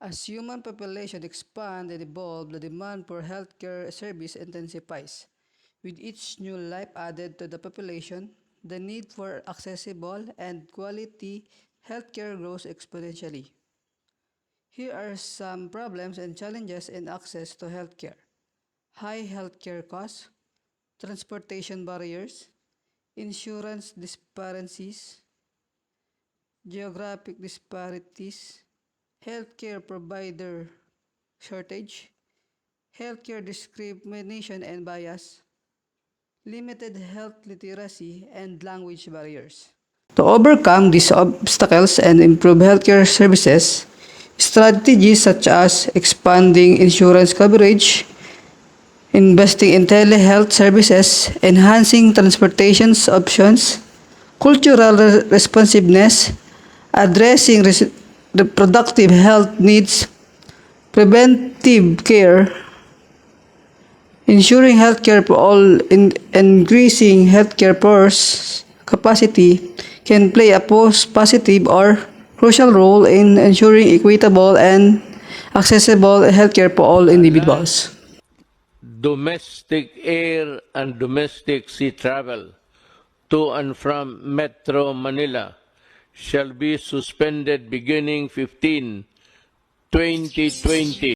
As human population expand and evolve, the demand for healthcare service intensifies. With each new life added to the population, the need for accessible and quality healthcare grows exponentially. Here are some problems and challenges in access to healthcare. High healthcare costs, transportation barriers, insurance disparities, geographic disparities, healthcare provider shortage, healthcare discrimination and bias, limited health literacy, and language barriers. To overcome these obstacles and improve healthcare services, strategies such as expanding insurance coverage, investing in telehealth services, enhancing transportation options, cultural responsiveness, addressing reproductive health needs, preventive care, ensuring healthcare for all, increasing healthcare force capacity can play a positive or crucial role in ensuring equitable and accessible healthcare for all individuals. Domestic air and domestic sea travel to and from Metro Manila shall be suspended beginning 15/2020.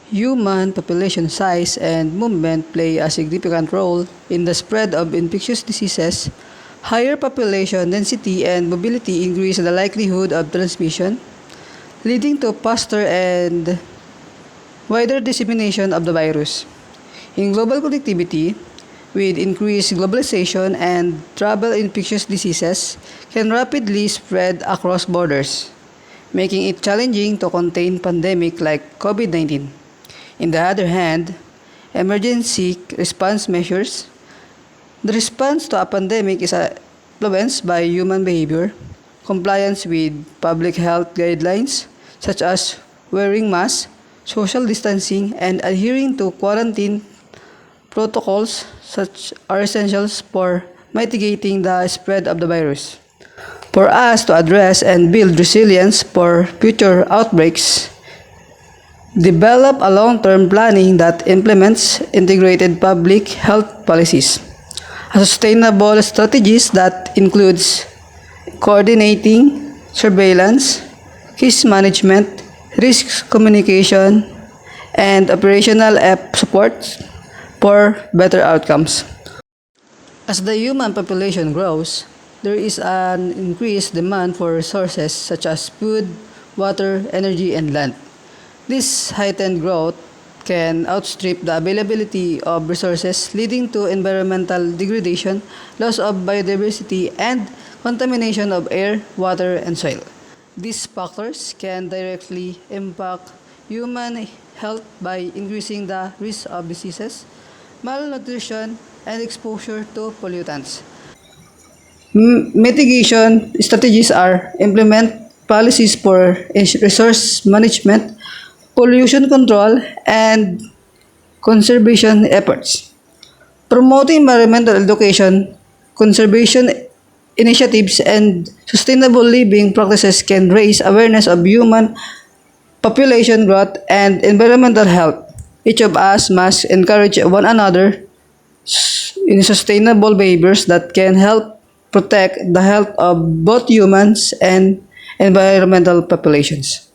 Human population size and movement play a significant role in the spread of infectious diseases. Higher population density and mobility increase the likelihood of transmission, leading to faster and wider dissemination of the virus. In global connectivity, with increased globalization and travel, infectious diseases can rapidly spread across borders, making it challenging to contain pandemic like COVID-19. On the other hand, emergency response measures. The response to a pandemic is influenced by human behavior, compliance with public health guidelines such as wearing masks, social distancing, and adhering to quarantine protocols such are essentials for mitigating the spread of the virus. For us to address and build resilience for future outbreaks, develop a long-term planning that implements integrated public health policies. A sustainable strategies that includes coordinating surveillance, case management, risk communication, and operational app support for better outcomes. As the human population grows, there is an increased demand for resources such as food, water, energy, and land. This heightened growth can outstrip the availability of resources, leading to environmental degradation, loss of biodiversity, and contamination of air, water, and soil. These factors can directly impact human health by increasing the risk of diseases, malnutrition, and exposure to pollutants. Mitigation strategies are implement policies for resource management, pollution control, and conservation efforts. Promoting environmental education, conservation initiatives, and sustainable living practices can raise awareness of human population growth and environmental health. Each of us must encourage one another in sustainable behaviors that can help protect the health of both humans and environmental populations.